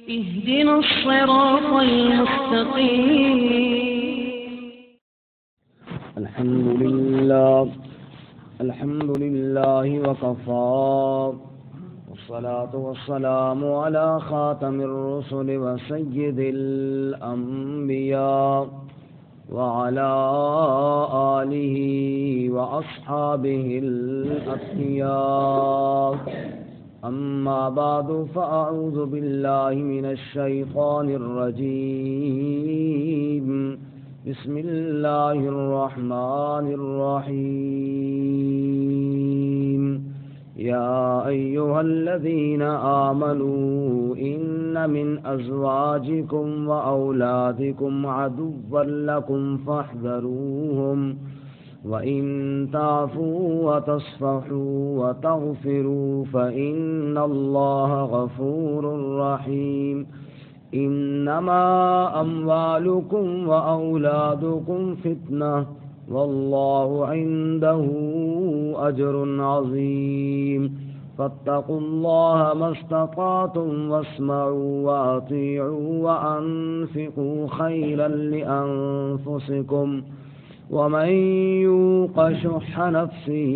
اهدنا الصراط المستقيم. الحمد لله وكفى والصلاة والسلام على خاتم الرسل وسيد الأنبياء وعلى آله وأصحابه الأتقياء. أما بعد فأعوذ بالله من الشيطان الرجيم. بسم الله الرحمن الرحيم. يا أيها الذين آمنوا إن من أزواجكم وأولادكم عدوا لكم فاحذروهم وإن تعفوا وتصفحوا وتغفروا فإن الله غفور رحيم. إنما أموالكم وأولادكم فتنة والله عنده أجر عظيم. فاتقوا الله ما استطعتم واسمعوا وأطيعوا وأنفقوا خيرا لأنفسكم ومن يوق شح نفسه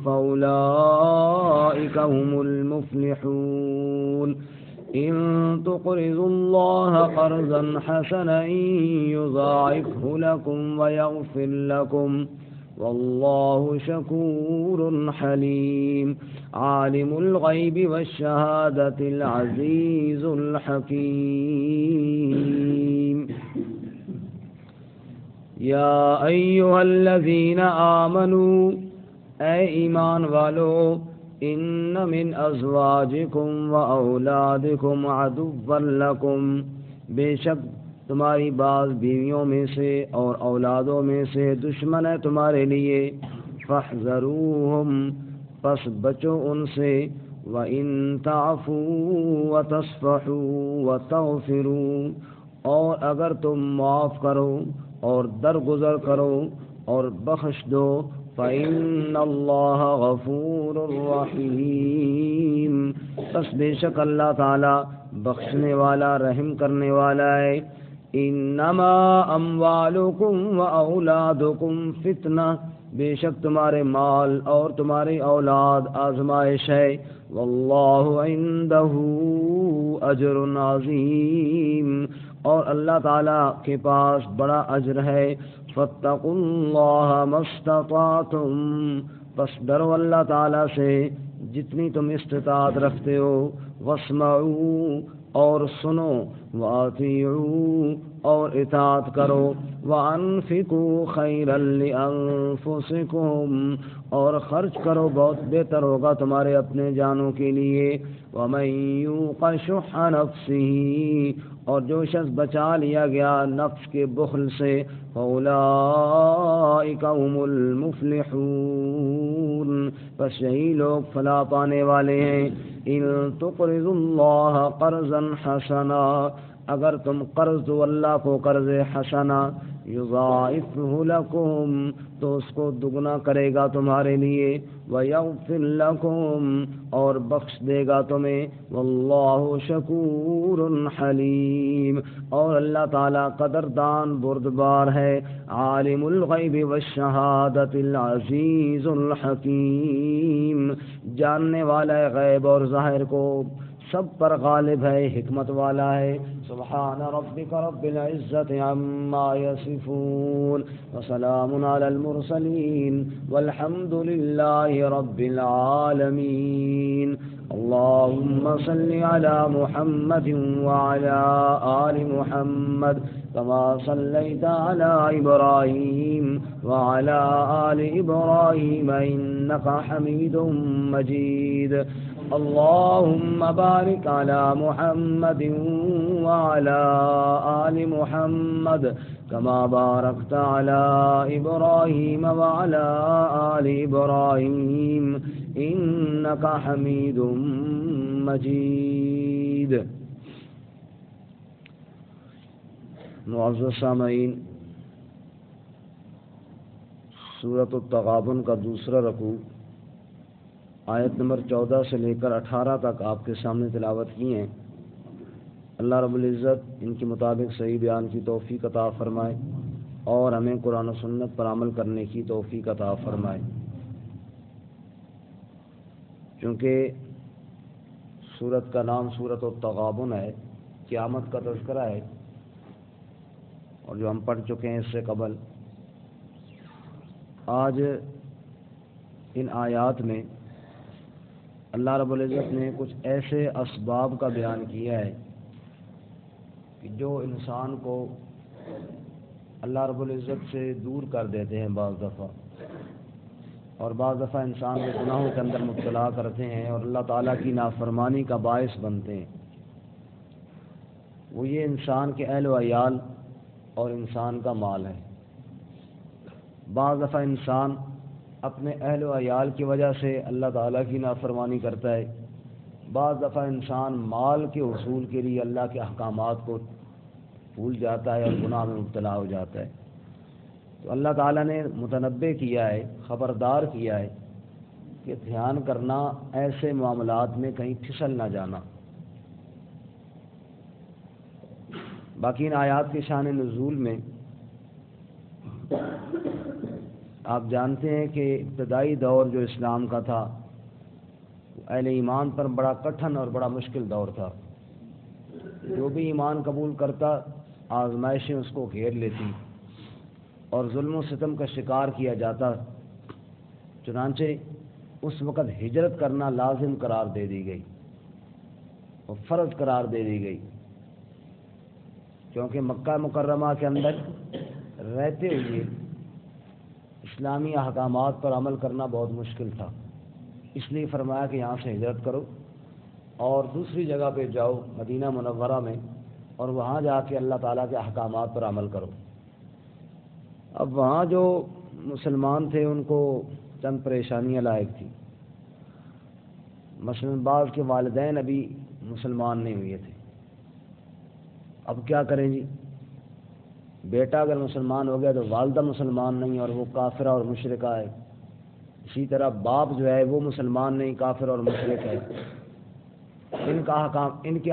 فأولئك هم المفلحون. إن تقرضوا الله قرضا حسنا يضاعفه لكم ويغفر لكم والله شكور حليم. عالم الغيب والشهادة العزيز الحكيم. یا ایھا الذین آمنوا، اے ایمان والو، ان من ازواجکم و اولادکم عدوا لکم، بے شک تمہاری بعض بیویوں میں سے اور اولادوں میں سے دشمن ہے تمہارے لیے، فاحذروہم، پس بچو ان سے، وَإِن تَعْفُوا وَتَصْفَحُوا وَتَغْفِرُوا، اور اگر تم معاف کرو اور درگزر کرو اور بخش دو، فَإِنَّ اللَّهَ غَفُورٌ رَحِيمٌ، پس بے شک اللہ تعالی بخشنے والا رحم کرنے والا ہے۔ انما اموالکم واولادکم فتنہ، بے شک تمہارے مال اور تمہاری اولاد آزمائش ہے، واللہ عندہ اجر عظیم، اور اللہ تعالیٰ کے پاس بڑا اجر ہے۔ فاتقوا اللہ ما استطعتم، پس ڈرو اللہ تعالیٰ سے جتنی تم استطاعت رکھتے ہو، واسمعوا، اور سنو، واطیعوا، اور اطاعت کرو، وانفقوا خیرا لانفسکم، اور خرچ کرو بہت بہتر ہوگا تمہارے اپنے جانوں کے لیے، ومن یوق شح نفسہ، اور جو شخص بچا لیا گیا نفس کے بخل سے، فاولئک هم المفلحون، پس یہی لوگ فلاح پانے والے ہیں۔ ان تقرضوا اللہ قرضا حسنا، اگر تم قرض دو اللہ کو قرض حسنا، یضاعفہ لکم، تو اس کو دگنا کرے گا تمہارے لیے، ویغفر لکم، اور بخش دے گا تمہیں، واللہ شکور حلیم، اور اللہ تعالیٰ قدردان بردبار ہے۔ عالم الغیب والشہادۃ العزیز الحکیم، جاننے والا ہے غیب اور ظاہر کو، سب پر غالب ہے، حکمت والا ہے۔ سبحان ربک رب العزت عما یصفون وسلام علی المرسلین والحمد للہ رب العالمین۔ اللهم صل على محمد وعلى آل محمد كما صليت على إبراهيم وعلى آل إبراهيم إنك حميد مجيد۔ اللهم بارك على محمد وعلى آل محمد كما باركت على إبراهيم وعلى آل إبراهيم إنك حميد مجيد۔ معزز سامعین، سورۃ التغابن کا دوسرا رکوع آیت نمبر 14 سے لے کر 18 تک آپ کے سامنے تلاوت کی ہیں۔ اللہ رب العزت ان کے مطابق صحیح بیان کی توفیق عطا فرمائے اور ہمیں قرآن و سنت پر عمل کرنے کی توفیق عطا فرمائے۔ چونکہ سورت کا نام سورت التغابن ہے، قیامت کا تذکرہ ہے، اور جو ہم پڑھ چکے ہیں اس سے قبل، آج ان آیات میں اللہ رب العزت نے کچھ ایسے اسباب کا بیان کیا ہے کہ جو انسان کو اللہ رب العزت سے دور کر دیتے ہیں بعض دفعہ، اور بعض دفعہ انسان کے گناہوں کے اندر مبتلا کرتے ہیں اور اللہ تعالیٰ کی نافرمانی کا باعث بنتے ہیں۔ وہ یہ انسان کے اہل و عیال اور انسان کا مال ہے۔ بعض دفعہ انسان اپنے اہل و عیال کی وجہ سے اللہ تعالیٰ کی نافرمانی کرتا ہے، بعض دفعہ انسان مال کے حصول کے لیے اللہ کے احکامات کو بھول جاتا ہے اور گناہ میں مبتلا ہو جاتا ہے۔ تو اللہ تعالیٰ نے متنبہ کیا ہے، خبردار کیا ہے کہ دھیان کرنا ایسے معاملات میں کہیں پھسل نہ جانا۔ باقی ان آیات کے شان نزول میں آپ جانتے ہیں کہ ابتدائی دور جو اسلام کا تھا اہل ایمان پر بڑا کٹھن اور بڑا مشکل دور تھا۔ جو بھی ایمان قبول کرتا آزمائشیں اس کو گھیر لیتی اور ظلم و ستم کا شکار کیا جاتا، چنانچہ اس وقت ہجرت کرنا لازم قرار دے دی گئی اور فرض قرار دے دی گئی، کیونکہ مکہ مکرمہ کے اندر رہتے ہوئے اسلامی احکامات پر عمل کرنا بہت مشکل تھا۔ اس لیے فرمایا کہ یہاں سے ہجرت کرو اور دوسری جگہ پہ جاؤ مدینہ منورہ میں، اور وہاں جا کے اللہ تعالیٰ کے احکامات پر عمل کرو۔ اب وہاں جو مسلمان تھے ان کو چند پریشانیاں لاحق تھیں۔ مثلاً بعض کے والدین ابھی مسلمان نہیں ہوئے تھے، اب کیا کریں جی؟ بیٹا اگر مسلمان ہو گیا تو والدہ مسلمان نہیں اور وہ کافرہ اور مشرکہ ہے، اسی طرح باپ جو ہے وہ مسلمان نہیں، کافر اور مشرک ہے۔ ان کے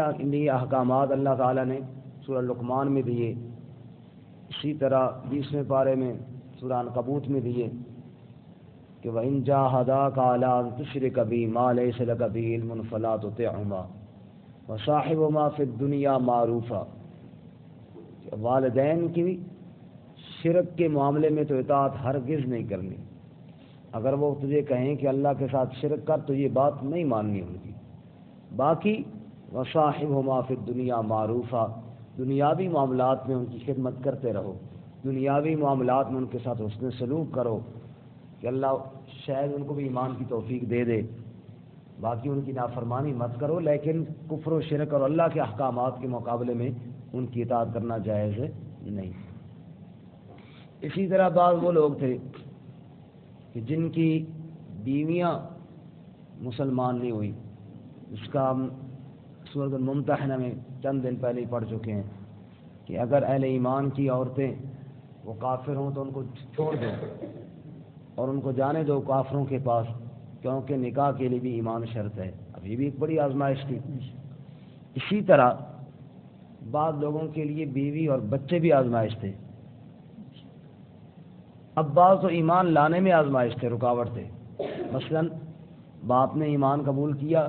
احکامات اللہ تعالیٰ نے سورہ لقمان میں دیے، اسی طرح 20ویں پارے میں سورہ عنکبوت میں دیے کہ وَإِن جَاهَدَاكَ عَلَىٰ أَن تُشْرِكَ بِي مَا لَيْسَ لَكَ بِهِ عِلْمٌ فَلَا تُطِعْهُمَا وَصَاحِبْهُمَا فِي الدُّنْيَا مَعْرُوفًا۔ والدین کی شرک کے معاملے میں تو اطاعت ہرگز نہیں کرنی۔ اگر وہ تجھے کہیں کہ اللہ کے ساتھ شرک کر تو یہ بات نہیں ماننی ان کی۔ باقی وَصَاحِبْهُمَا فِي الدُّنْيَا مَعْرُوفًا، دنیاوی معاملات میں ان کی خدمت کرتے رہو، دنیاوی معاملات میں ان کے ساتھ حسن سلوک کرو کہ اللہ شاید ان کو بھی ایمان کی توفیق دے دے۔ باقی ان کی نافرمانی مت کرو، لیکن کفر و شرک اور اللہ کے احکامات کے مقابلے میں ان کی اطاعت کرنا جائز نہیں۔ اسی طرح بعض وہ لوگ تھے کہ جن کی بیویاں مسلمان نہیں ہوئی، اس کا ہم سورۃ الممتحنہ میں چند دن پہلے ہی پڑھ چکے ہیں کہ اگر اہل ایمان کی عورتیں وہ کافر ہوں تو ان کو چھوڑ دو اور ان کو جانے دو کافروں کے پاس، کیونکہ نکاح کے لیے بھی ایمان شرط ہے۔ اب یہ بھی ایک بڑی آزمائش تھی۔ اسی طرح بعض لوگوں کے لیے بیوی اور بچے بھی آزمائش تھے۔ اب بعض تو ایمان لانے میں آزمائش تھے، رکاوٹ تھے۔ مثلا باپ نے ایمان قبول کیا،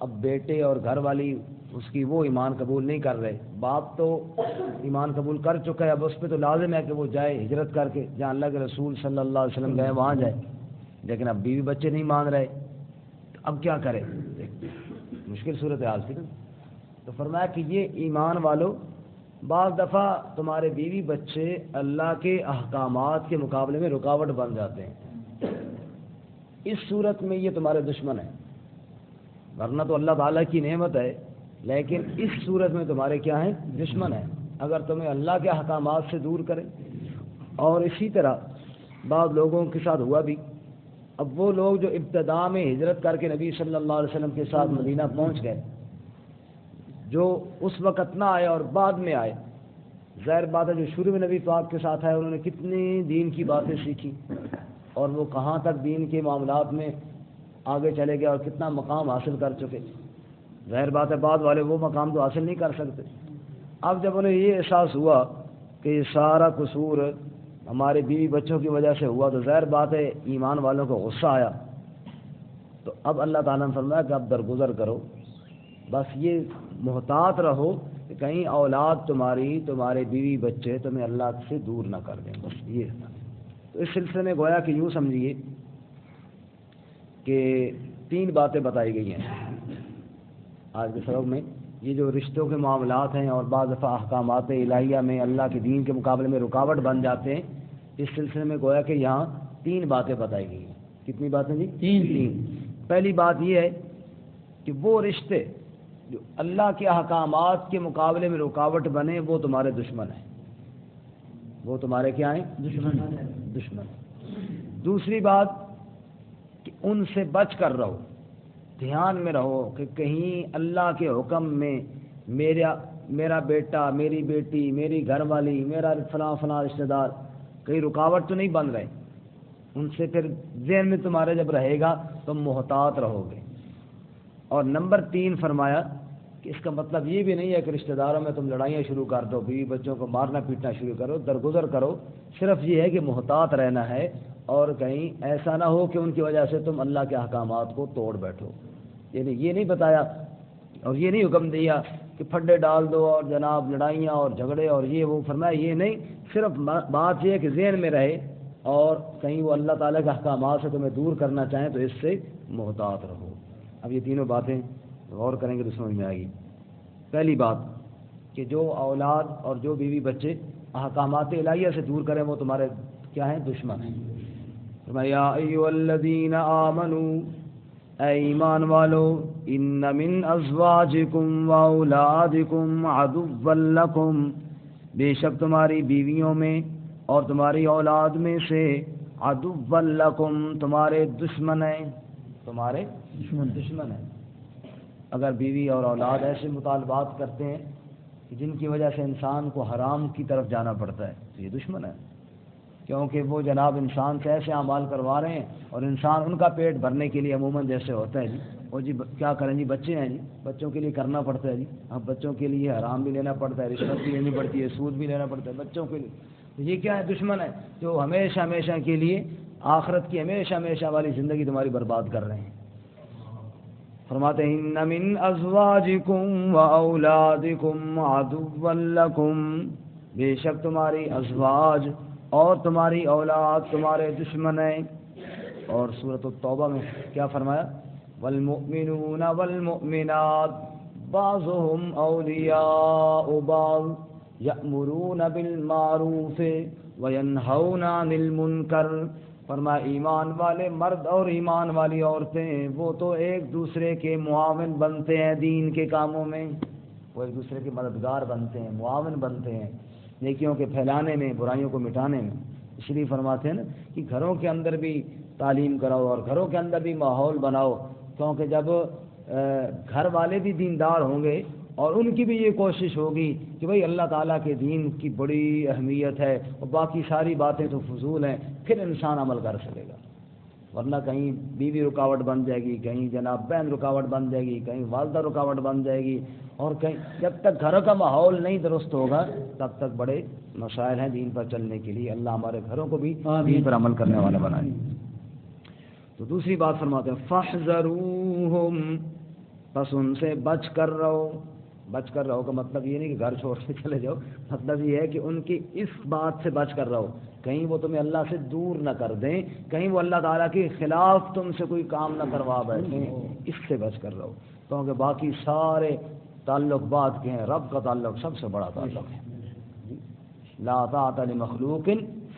اب بیٹے اور گھر والی اس کی وہ ایمان قبول نہیں کر رہے۔ باپ تو ایمان قبول کر چکا ہے، اب اس پہ تو لازم ہے کہ وہ جائے ہجرت کر کے جہاں اللہ کے رسول صلی اللہ علیہ وسلم گئے وہاں جائے، لیکن اب بیوی بچے نہیں مان رہے، اب کیا کرے؟ مشکل صورتحال تھی نا۔ تو فرمایا کہ یہ ایمان والو، بعض دفعہ تمہارے بیوی بچے اللہ کے احکامات کے مقابلے میں رکاوٹ بن جاتے ہیں، اس صورت میں یہ تمہارے دشمن ہیں، ورنہ تو اللہ تعالیٰ کی نعمت ہے، لیکن اس صورت میں تمہارے کیا ہیں؟ دشمن ہیں، اگر تمہیں اللہ کے احکامات سے دور کریں۔ اور اسی طرح بعض لوگوں کے ساتھ ہوا بھی، اب وہ لوگ جو ابتدا میں ہجرت کر کے نبی صلی اللہ علیہ وسلم کے ساتھ مدینہ پہنچ گئے، جو اس وقت نہ آئے اور بعد میں آئے، ظاہر بات ہے جو شروع میں نبی پاک کے ساتھ آئے انہوں نے کتنی دین کی باتیں سیکھی اور وہ کہاں تک دین کے معاملات میں آگے چلے گئے اور کتنا مقام حاصل کر چکے، ظاہر بات ہے بعد والے وہ مقام تو حاصل نہیں کر سکتے. اب جب انہیں یہ احساس ہوا کہ یہ سارا قصور ہمارے بیوی بچوں کی وجہ سے ہوا تو ظاہر بات ہے ایمان والوں کو غصہ آیا. تو اب اللہ تعالیٰ نے فرمایا کہ اب درگزر کرو، بس یہ محتاط رہو کہ کہیں اولاد تمہارے بیوی بچے تمہیں اللہ سے دور نہ کر دیں. بس یہ تھا. تو اس سلسلے میں گویا کہ یوں سمجھیے کہ 3 باتیں بتائی گئی ہیں آج کے سبق میں. یہ جو رشتوں کے معاملات ہیں اور بعض دفعہ احکامات الہیہ میں اللہ کے دین کے مقابلے میں رکاوٹ بن جاتے ہیں، اس سلسلے میں گویا کہ یہاں 3 باتیں بتائی گئی ہیں. کتنی باتیں جی؟ 3. پہلی بات یہ ہے کہ وہ رشتے جو اللہ کے احکامات کے مقابلے میں رکاوٹ بنے وہ تمہارے دشمن ہیں. وہ تمہارے کیا ہیں؟ دشمن. دوسری بات کہ ان سے بچ کر رہو، دھیان میں رہو کہ کہیں اللہ کے حکم میں میرا بیٹا، میری بیٹی، میری گھر والی، میرا فلاں رشتہ دار کہیں رکاوٹ تو نہیں بن رہے. ان سے پھر ذہن میں تمہارے جب رہے گا تم محتاط رہو گے. اور نمبر 3 فرمایا کہ اس کا مطلب یہ بھی نہیں ہے کہ رشتہ داروں میں تم لڑائیاں شروع کر دو، بیوی بچوں کو مارنا پیٹنا شروع کرو. درگزر کرو، صرف یہ ہے کہ محتاط رہنا ہے اور کہیں ایسا نہ ہو کہ ان کی وجہ سے تم اللہ کے احکامات کو توڑ بیٹھو. یعنی یہ نہیں بتایا اور یہ نہیں حکم دیا کہ پھڈے ڈال دو اور جناب لڑائیاں اور جھگڑے اور یہ وہ. فرمایا یہ نہیں، صرف بات یہ ہے کہ ذہن میں رہے اور کہیں وہ اللہ تعالیٰ کے احکامات سے تمہیں دور کرنا چاہیں تو اس سے محتاط رہو. اب یہ تینوں باتیں غور کریں گے تو سمجھ میں آئے گی. پہلی بات کہ جو اولاد اور جو بیوی بچے احکامات الہیہ سے دور کریں وہ تمہارے کیا ہیں؟ دشمن ہیں. یا ایھا الذین آمنوا، اے ایمان والو، ان من ازواجکم و اولادکم عدوا لکم، بے شک تمہاری بیویوں میں اور تمہاری اولاد میں سے عدوا لکم تمہارے دشمن ہیں. تمہارے دشمن ہیں. اگر بیوی اور اولاد ایسے مطالبات کرتے ہیں کہ جن کی وجہ سے انسان کو حرام کی طرف جانا پڑتا ہے تو یہ دشمن ہے، کیونکہ وہ جناب انسان سے ایسے اعمال کروا رہے ہیں اور انسان ان کا پیٹ بھرنے کے لیے عموماً جیسے ہوتا ہے جی وہ جی کیا کریں جی، بچے ہیں جی، بچوں کے لیے کرنا پڑتا ہے جی. اب بچوں کے لیے حرام بھی لینا پڑتا ہے، رشوت بھی لینی پڑتی ہے، سود بھی لینا پڑتا ہے بچوں کے لیے. تو یہ کیا ہے؟ دشمن ہے جو ہمیشہ ہمیشہ کے لیے آخرت کی ہمیشہ والی زندگی تمہاری برباد کر رہے ہیں. فرماتے ہیں ان من ازواجکم و اولادکم عدوا لکم، بے شک تمہاری ازواج اور تمہاری اولاد تمہارے دشمن ہیں. اور سورۃ التوبہ میں کیا فرمایا؟ والمؤمنون والمؤمنات بعضهم اولیاء بعض یأمرون بالمعروف وینہون عن المنکر. فرمایا ایمان والے مرد اور ایمان والی عورتیں وہ تو ایک دوسرے کے معاون بنتے ہیں دین کے کاموں میں، وہ ایک دوسرے کے مددگار بنتے ہیں، معاون بنتے ہیں نیکیوں کے پھیلانے میں، برائیوں کو مٹانے میں. اس لیے فرماتے ہیں نا کہ گھروں کے اندر بھی تعلیم کراؤ اور گھروں کے اندر بھی ماحول بناؤ، کیونکہ جب گھر والے بھی دیندار ہوں گے اور ان کی بھی یہ کوشش ہوگی کہ بھئی اللہ تعالیٰ کے دین کی بڑی اہمیت ہے اور باقی ساری باتیں تو فضول ہیں، پھر انسان عمل کر سکے گا. ورنہ کہیں بیوی رکاوٹ بن جائے گی، کہیں جناب بہن رکاوٹ بن جائے گی، کہیں والدہ رکاوٹ بن جائے گی، اور کہیں جب تک گھر کا ماحول نہیں درست ہوگا تب تک بڑے مسائل ہیں دین پر چلنے کے لیے. اللہ ہمارے گھروں کو بھی دین پر عمل کرنے والا بنائے. تو دوسری بات فرماتے ہیں فاحذروہم، بس ان سے بچ کر رہو. بچ کر رہو کا مطلب یہ نہیں کہ گھر چھوڑ کے چلے جاؤ، مطلب یہ ہے کہ ان کی اس بات سے بچ کر رہو کہیں وہ تمہیں اللہ سے دور نہ کر دیں، کہیں وہ اللہ تعالیٰ کے خلاف تم سے کوئی کام نہ کروا بیٹھیں. اس سے بچ کر رہو، کیونکہ باقی سارے تعلق بات کے ہیں، رب کا تعلق سب سے بڑا تعلق ہے. لا طاعت لمخلوق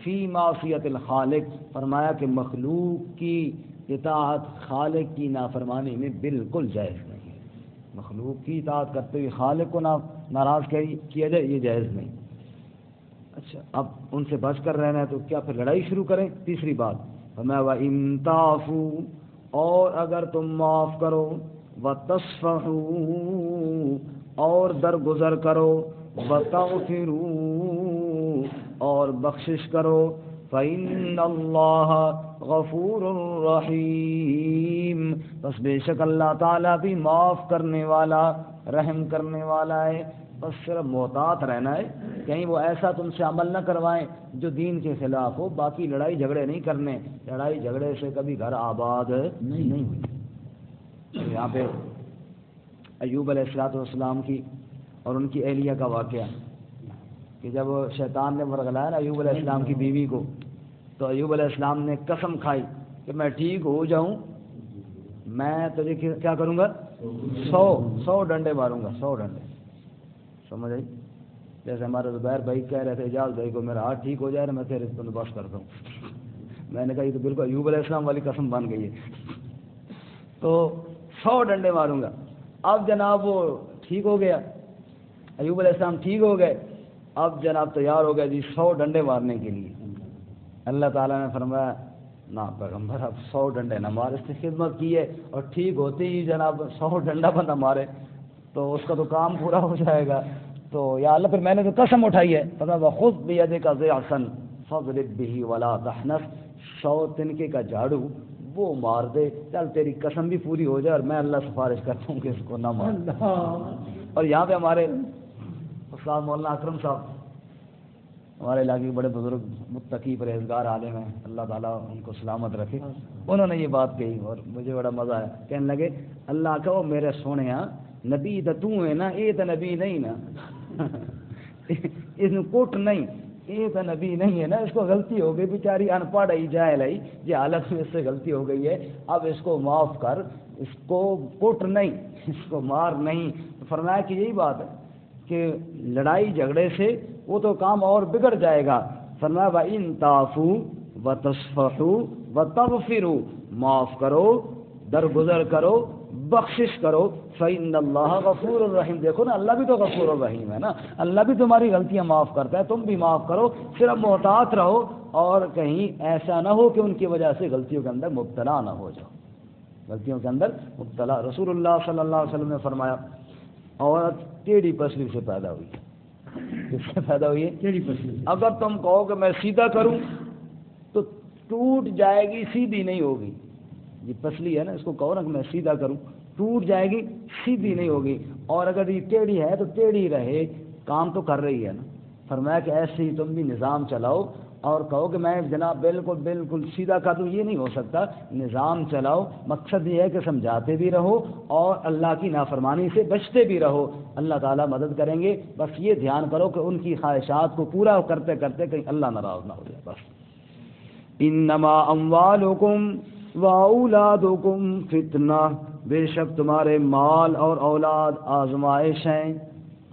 فی معصیت الخالق. فرمایا کہ مخلوق کی اطاعت خالق کی نافرمانی میں بالکل جائز نہیں. مخلوق کی اطاعت کرتے ہوئے خالق کو ناراض کیا جائے یہ جائز نہیں. اچھا اب ان سے بچ کر رہنا ہے تو کیا پھر لڑائی شروع کریں؟ تیسری بات فرمایا وَإِن تَعْفُوا، اور اگر تم معاف کرو، وَتَصْفَحُوا، اور درگزر کرو، وَتَغْفِرُوا، اور بخشش کرو، فَإِنَّ اللَّهَ، غفور رحیم، بس بے شک اللہ تعالیٰ بھی معاف کرنے والا رحم کرنے والا ہے۔ بس صرف محتاط رہنا ہے، کہیں وہ ایسا تم سے عمل نہ کروائیں جو دین کے خلاف ہو۔ باقی لڑائی جھگڑے نہیں کرنے، لڑائی جھگڑے سے کبھی گھر آباد نہیں ہوئی۔ یہاں پہ ایوب علیہ السلام کی اور ان کی اہلیہ کا واقعہ کہ جب شیطان نے ورغلایا نا ایوب علیہ السلام کی بیوی کو، تو ایوب علیہ السلام نے قسم کھائی کہ میں ٹھیک ہو جاؤں میں تجھے کیا کروں گا، 100 ڈنڈے ماروں گا، 100 ڈنڈے۔ سمجھ آئی؟ جیسے ہمارے زبیر بھائی کہہ رہے تھے اجاز بھائی کو میرا ہاتھ ٹھیک ہو جائے نا میں تیرے بندوبست کرتا ہوں۔ میں نے کہا یہ تو بالکل ایوب علیہ السلام والی قسم بن گئی ہے، تو 100 ڈنڈے ماروں گا۔ اب جناب وہ ٹھیک ہو گیا، ایوب علیہ السلام ٹھیک ہو گئے، اب جناب تیار ہو گیا جی 100 ڈنڈے مارنے کے لیے۔ اللہ تعالیٰ نے فرمایا نہ پیغمبر اب 100 ڈنڈے نہ مار، اس نے خدمت کی ہے اور ٹھیک ہوتے ہی جناب 100 ڈنڈا بندہ مارے تو اس کا تو کام پورا ہو جائے گا۔ تو یا اللہ، پھر میں نے تو قسم اٹھائی ہے، خود بیدک ضعفا فاضرب به ولا تحنث، 100 تنکے کا جھاڑو وہ مار دے، چل تیری قسم بھی پوری ہو جائے اور میں اللہ سفارش کرتا ہوں کہ اس کو نہ مار۔ اور یہاں پہ ہمارے استاد مولانا اکرم صاحب ہمارے علاقے کے بڑے بزرگ متقی پرہیزگار عالم ہیں، اللہ تعالیٰ ان کو سلامت رکھے، انہوں نے یہ بات کہی اور مجھے بڑا مزہ آیا۔ کہنے لگے اللہ کہو میرے سونے نبی تو ہے نا، یہ تو نبی نہیں نا، اس نے کوٹ نہیں، یہ تو نبی نہیں ہے نا، اس کو غلطی ہو گئی بیچاری ان پڑھ ہی جاہل ہے، یہ حالت میں اس سے غلطی ہو گئی ہے، اب اس کو معاف کر، اس کو کوٹ نہیں، اس کو مار نہیں۔ فرمایا کہ یہی بات ہے کہ لڑائی جھگڑے سے وہ تو کام اور بگڑ جائے گا۔ فرمایا وَإِن تَعْفُوا وَتَصْفَحُوا وَتَغْفِرُوا، معاف کرو، درگزر کرو، بخشش کرو، فَإِنَّ اللَّهَ غَفُورٌ الرحیم۔ دیکھو نا اللہ بھی تو غفور الرحیم ہے نا، اللہ بھی تمہاری غلطیاں معاف کرتا ہے، تم بھی معاف کرو، صرف محتاط رہو اور کہیں ایسا نہ ہو کہ ان کی وجہ سے غلطیوں کے اندر مبتلا نہ ہو جاؤ، غلطیوں کے اندر مبتلا۔ رسول اللہ صلی اللہ علیہ وسلم نے فرمایا عورت ٹیڑھی پسلی سے پیدا ہوئی، کس سے پیدا ہوئی ہے؟ ٹیڑھی پسلی۔ اگر تم کہو کہ میں سیدھا کروں تو ٹوٹ جائے گی، سیدھی نہیں ہوگی۔ یہ پسلی ہے نا، اس کو کہو نا کہ میں سیدھا کروں، ٹوٹ جائے گی، سیدھی نہیں ہوگی، اور اگر یہ ٹیڑھی ہے تو ٹیڑھی رہے، کام تو کر رہی ہے نا۔ فرمایا کہ ایسے ہی تم بھی نظام چلاؤ اور کہو کہ میں جناب بالکل سیدھا کر دوں، یہ نہیں ہو سکتا، نظام چلاؤ، مقصد یہ ہے کہ سمجھاتے بھی رہو اور اللہ کی نافرمانی سے بچتے بھی رہو، اللہ تعالیٰ مدد کریں گے۔ بس یہ دھیان کرو کہ ان کی خواہشات کو پورا کرتے کرتے کہیں اللہ ناراض نہ ہو جائے۔ بس انما اموالکم واولادکم فتنہ، بے شک تمہارے مال اور اولاد آزمائش ہیں،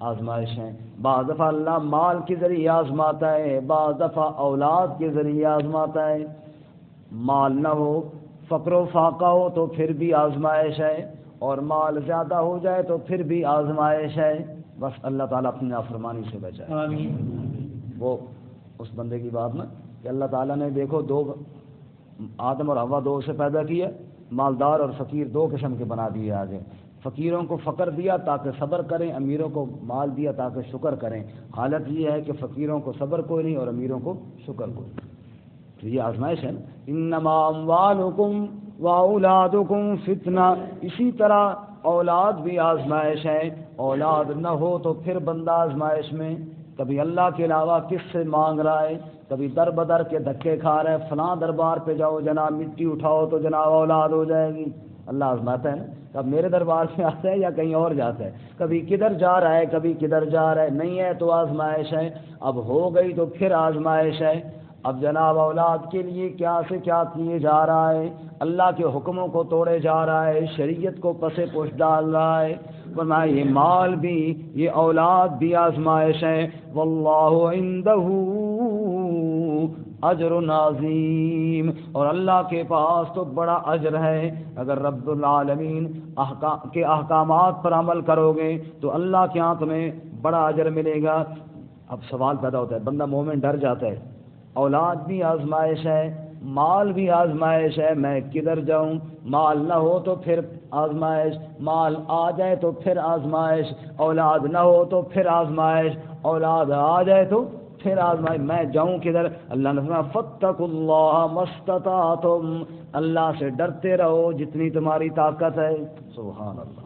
آزمائش ہیں۔ بعض دفعہ اللہ مال کے ذریعے آزماتا ہے، بعض دفعہ اولاد کے ذریعے آزماتا ہے۔ مال نہ ہو، فقر و فاقہ ہو تو پھر بھی آزمائش ہے، اور مال زیادہ ہو جائے تو پھر بھی آزمائش ہے۔ بس اللہ تعالیٰ اپنی نافرمانی سے بچائے۔ آمین۔ وہ اس بندے کی بات نا کہ اللہ تعالیٰ نے دیکھو آدم اور حوا دو سے پیدا کیا، مالدار اور فقیر دو قسم کے بنا دیے آگے۔ فقیروں کو فقر دیا تاکہ صبر کریں، امیروں کو مال دیا تاکہ شکر کریں۔ حالت یہ ہے کہ فقیروں کو صبر کوئی نہیں اور امیروں کو شکر کوئی نہیں، تو یہ آزمائش ہے نا۔ انما اموالکم واولادکم فتنہ، اسی طرح اولاد بھی آزمائش ہے۔ اولاد نہ ہو تو پھر بندہ آزمائش میں، کبھی اللہ کے علاوہ کس سے مانگ رہا ہے، کبھی در بدر کے دھکے کھا رہے، فلاں دربار پہ جاؤ جناب مٹی اٹھاؤ تو جناب اولاد ہو جائے گی۔ اللہ آزماتا ہے نا، کب میرے دربار سے آتا ہے یا کہیں اور جاتا ہے، کبھی کدھر جا رہا ہے کبھی کدھر جا رہا ہے، نہیں ہے تو آزمائش ہے، اب ہو گئی تو پھر آزمائش ہے۔ اب جناب اولاد کے لیے کیا سے کیا کیے جا رہا ہے، اللہ کے حکموں کو توڑے جا رہا ہے، شریعت کو پس پش ڈال رہا ہے۔ فرمایا یہ مال بھی یہ اولاد بھی آزمائش ہے، واللہ عندہ اجر عظیم، اور اللہ کے پاس تو بڑا اجر ہے۔ اگر رب العالمین کے احکامات پر عمل کرو گے تو اللہ کے ہاں تمہیں بڑا اجر ملے گا۔ اب سوال پیدا ہوتا ہے، بندہ مومن ڈر جاتا ہے، اولاد بھی آزمائش ہے، مال بھی آزمائش ہے، میں کدھر جاؤں؟ مال نہ ہو تو پھر آزمائش، مال آ جائے تو پھر آزمائش، اولاد نہ ہو تو پھر آزمائش، اولاد آ جائے تو پھر آزمائی میں جاؤں کدھر؟ اللہ نے فرمایا فاتقوا اللہ ما استطعتم، اللہ سے ڈرتے رہو جتنی تمہاری طاقت ہے۔ سبحان اللہ،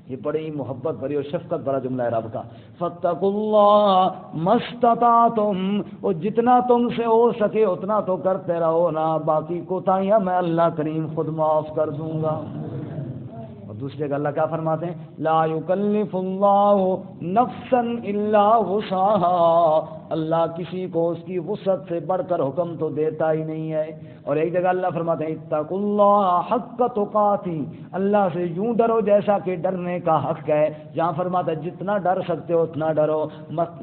یہ بڑی محبت بھری اور شفقت بھرا جملہ ہے رب کا، فاتقوا اللہ ما استطعتم، اور جتنا تم سے ہو سکے اتنا تو کرتے رہو نا، باقی کوتاہیاں میں اللہ کریم خود معاف کر دوں گا۔ اور دوسرے کا اللہ کیا فرماتے ہیں؟ لا یکلف اللہ نفسا الا وسعها، اللہ کسی کو اس کی وسعت سے بڑھ کر حکم تو دیتا ہی نہیں ہے۔ اور ایک جگہ اللہ فرماتے ہیں اتقوا اللہ حق تقاتہ، اللہ سے یوں ڈرو جیسا کہ ڈرنے کا حق ہے۔ جہاں فرماتا ہے جتنا ڈر سکتے ہو اتنا ڈرو،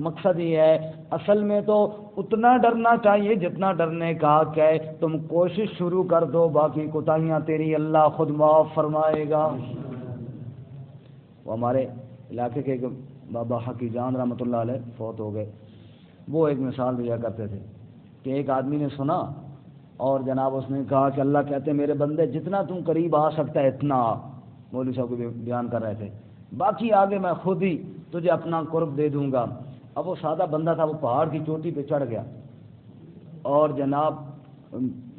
مقصد یہ ہے اصل میں تو اتنا ڈرنا چاہیے جتنا ڈرنے کا حق ہے۔ تم کوشش شروع کر دو، باقی کوتاہیاں تیری اللہ خود معاف فرمائے گا۔ وہ ہمارے علاقے کے ایک بابا حقی جان رحمۃ اللہ علیہ فوت ہو گئے، وہ ایک مثال دیا کرتے تھے کہ ایک آدمی نے سنا اور جناب اس نے کہا کہ اللہ کہتے ہیں میرے بندے جتنا تم قریب آ سکتا ہے اتنا آ، مولوی صاحب کو بیان کر رہے تھے، باقی آگے میں خود ہی تجھے اپنا قرب دے دوں گا۔ اب وہ سادہ بندہ تھا، وہ پہاڑ کی چوٹی پہ چڑھ گیا اور جناب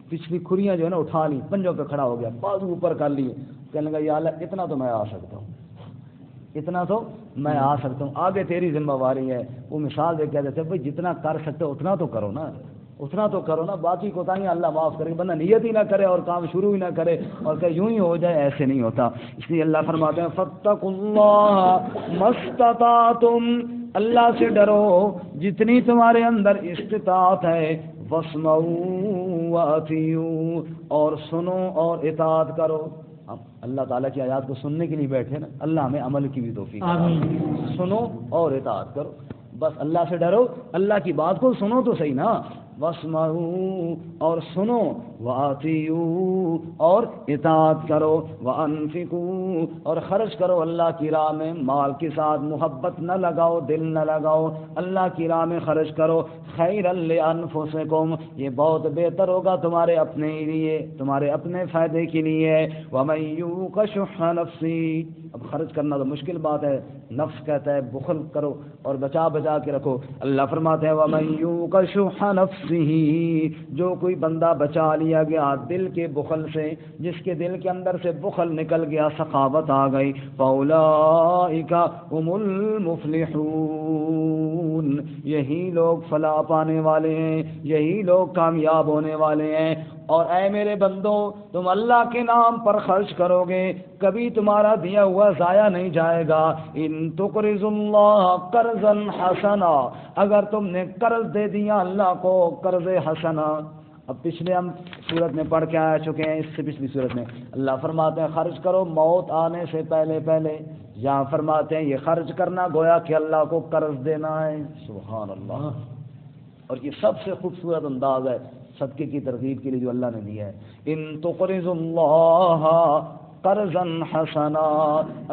پچھلی کھریاں جو ہے نا اٹھا لی، پنجوں پہ کھڑا ہو گیا، بازو اوپر کر لیے، کہنے لگا یا اللہ اتنا تو میں آ سکتا ہوں، اتنا تو میں آ سکتا ہوں، آگے تیری ذمہ داری ہے۔ وہ مثال دے کہتے تھے بھائی جتنا کر سکتے ہو اتنا تو کرو نا، اتنا تو کرو نا، باقی کوتاہیاں اللہ معاف کرے۔ بندہ نیت ہی نہ کرے اور کام شروع ہی نہ کرے اور کہ یوں ہی ہو جائے، ایسے نہیں ہوتا۔ اس لیے اللہ فرماتے ہیں فاتقوا اللہ ما استطعتم، اللہ سے ڈرو جتنی تمہارے اندر استطاعت ہے، واسمعوا واطیعوا، اور سنو اور اطاعت کرو۔ اب اللہ تعالیٰ کی آیات کو سننے کے لیے بیٹھے نا، اللہ ہمیں عمل کی بھی توفیق دے۔ سنو اور اطاعت کرو، بس اللہ سے ڈرو، اللہ کی بات کو سنو تو صحیح نا، واسمعوا اور سنو، واطیعوا اور اطاعت کرو، وانفقوا اور خرچ کرو اللہ کی راہ میں، مال کے ساتھ محبت نہ لگاؤ، دل نہ لگاؤ، اللہ کی راہ میں خرچ کرو، خیرا لانفسکم، یہ بہت بہتر ہوگا تمہارے اپنے لیے، تمہارے اپنے فائدے کے لیے۔ ومن یوق شح نفسی، اب خرچ کرنا تو مشکل بات ہے، نفس کہتا ہے بخل کرو اور بچا بچا کے رکھو۔ اللہ فرماتے ہیں ومن یوق شح نفسہ، جو کوئی بندہ بچا لیا گیا دل کے بخل سے، جس کے دل کے اندر سے بخل نکل گیا، سخاوت آ گئی، فاولئک هم المفلحون، یہی لوگ فلاح پانے والے ہیں، یہی لوگ کامیاب ہونے والے ہیں۔ اور اے میرے بندو، تم اللہ کے نام پر خرچ کرو گے، کبھی تمہارا دیا ہوا ضائع نہیں جائے گا۔ ان تقرضوا اللہ قرضا حسنا، اگر تم نے قرض دے دیا اللہ کو قرض حسنا۔ اب پچھلے ہم صورت میں پڑھ کے آ چکے ہیں، اس سے پچھلی صورت میں اللہ فرماتے ہیں خرچ کرو موت آنے سے پہلے پہلے، یہاں فرماتے ہیں یہ خرچ کرنا گویا کہ اللہ کو قرض دینا ہے۔ سبحان اللہ، اور یہ سب سے خوبصورت انداز ہے صدقے کی ترغیب کے لیے جو اللہ نے دیا ہے۔ ان تقرضوا اللہ قرضا حسنا،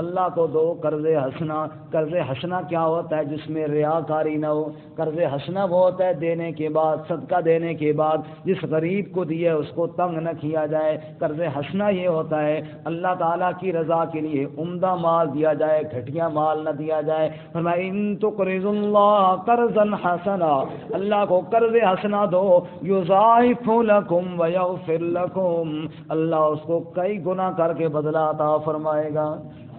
اللہ کو دو قرض حسنا۔ قرض حسنا کیا ہوتا ہے؟ جس میں ریاکاری نہ ہو۔ قرض حسنا وہ ہوتا ہے دینے کے بعد، صدقہ دینے کے بعد جس غریب کو دیا اس کو تنگ نہ کیا جائے۔ قرض حسنا یہ ہوتا ہے اللہ تعالیٰ کی رضا کے لیے عمدہ مال دیا جائے، گھٹیا مال نہ دیا جائے۔ فرمایا ان تقرضوا اللہ قرضا حسنا، اللہ کو قرض حسنا دو، یضاعف لکم ویغفر لکم، اللہ اس کو کئی گنا کر کے بدلہ عطا فرمائے گا،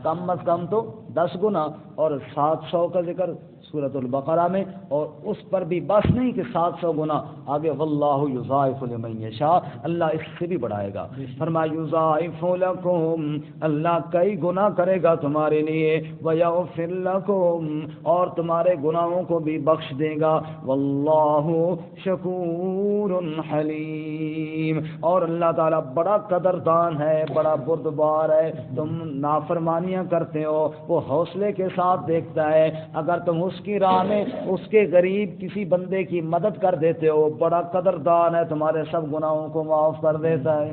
کم از کم تو 10 گنا، اور 700 کا ذکر سورۃ البقرہ میں، اور اس پر بھی بس نہیں کہ 700 گنا، آگے واللہ یضاعف لمن یشاء، اللہ اس سے بھی بڑھائے گا۔ فرمایا یضاعف لکم، اللہ کئی گنا کرے گا تمہارے لیے، ویغفر لکم، اور تمہارے گناہوں کو بھی بخش دے گا، واللہ شکور حلیم، اور اللہ تعالیٰ بڑا قدردان ہے، بڑا بردبار ہے۔ تم نافرمانیاں کرتے ہو وہ حوصلے کے ساتھ دیکھتا ہے، اگر تم اس کی راہ میں اس کے غریب کسی بندے کی مدد کر دیتے ہو بڑا قدردان ہے، تمہارے سب گناہوں کو معاف کر دیتا ہے۔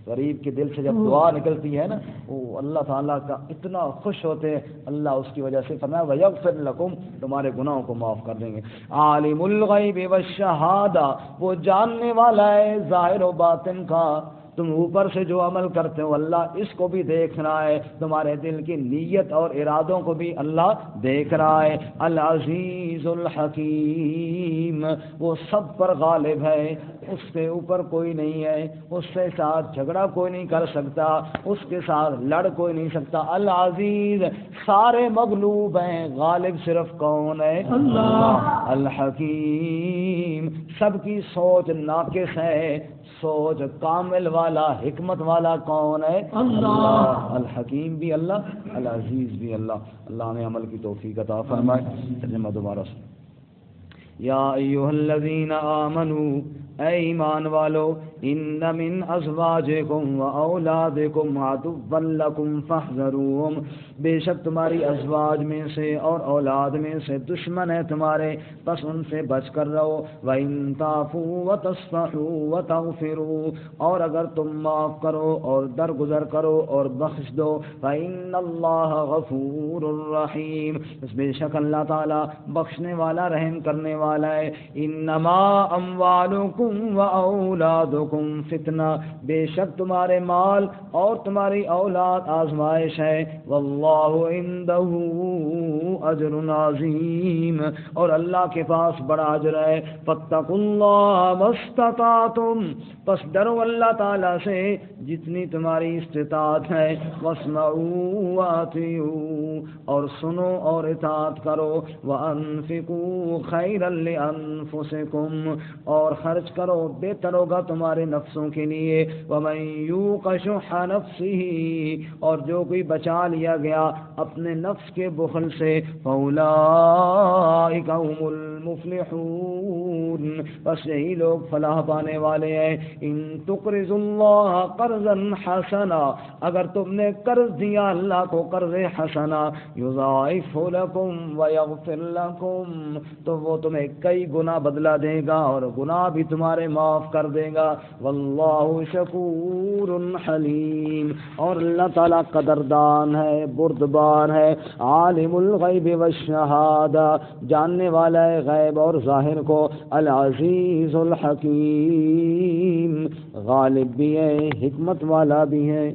غریب کے دل سے جب دعا نکلتی ہے نا، وہ اللہ تعالیٰ کا اتنا خوش ہوتے ہیں، اللہ اس کی وجہ سے فرمایا وَيَغْفِرْ لَكُمْ، تمہارے گناہوں کو معاف کر دیں گے۔ عالم الغیب والشہادہ، وہ جاننے والا ہے ظاہر و باطن کا، تم اوپر سے جو عمل کرتے ہو اللہ اس کو بھی دیکھ رہا ہے، تمہارے دل کی نیت اور ارادوں کو بھی اللہ دیکھ رہا ہے۔ العزیز الحکیم، وہ سب پر غالب ہے، اس سے اوپر کوئی نہیں ہے، اس سے ساتھ جھگڑا کوئی نہیں کر سکتا، اس کے ساتھ لڑ کوئی نہیں سکتا۔ العزیز، سارے مغلوب ہیں، غالب صرف کون ہے؟ اللہ۔ الحکیم، سب کی سوچ ناقص ہے، سوچ کامل والا حکمت والا کون ہے؟ اللہ۔ الحکیم بھی اللہ، العزیز بھی اللہ۔ اللہ نے عمل کی توفیق عطا فرمائے۔ ترجمہ دوبارہ سے، یا ایھا الذین آمنوا، اے ایمان والو، ان من ازواجکم و اولادکم عدوا لکم فاحذروہم، بے شک تمہاری ازواج میں سے اور اولاد میں سے دشمن ہے تمہارے، بس ان سے بچ کر رہو۔ وَإِن تَعْفُوا وَتَصْفَحُوا وَتَغْفِرُوا، اور اگر تم معاف کرو اور درگزر کرو اور بخش دو، فَإِنَّ اللَّهَ غَفُورٌ رَحِيمٌ، بس بے شک اللہ تعالیٰ بخشنے والا رحم کرنے والا ہے۔ انما اموالکم و اولادکم فتنہ، بے شک تمہارے مال اور تمہاری اولاد آزمائش ہے۔ واللہ عندہ اجر عظیم، اور اللہ کے پاس بڑا اجر ہے۔ فاتقوا اللہ ما استطعتم، پس ڈرو اللہ تعالیٰ سے جتنی تمہاری استطاعت ہے۔ واسمعوا واطیعوا، اور سنو اور اطاعت کرو۔ وانفقوا خیرا لانفسکم، اور خرچ کرو بہتر ہوگا تمہارے نفسوں کے لیے۔ ومن یوق شح نفسہ، اور جو کوئی بچا لیا گیا اپنے نفس کے بخل سے، فاولئک هم المفلحون، بس یہی لوگ فلاح پانے والے ہیں۔ ان تقرضوا اللہ قرضا حسنا، اگر تم نے قرض دیا اللہ کو قرض حسنا، یضاعف لکم ویغفر لکم، تو وہ تمہیں کئی گنا بدلہ دے گا اور گناہ بھی تمہارے معاف کر دے گا۔ واللہ شکور حلیم، اور اللہ تعالیٰ قدردان ہے، بردبار ہے۔ عالم الغیب والشہادہ، جاننے والا ہے غیب اور ظاہر کو۔ العزیز الحکیم، غالب بھی ہے، حکمت والا بھی ہے۔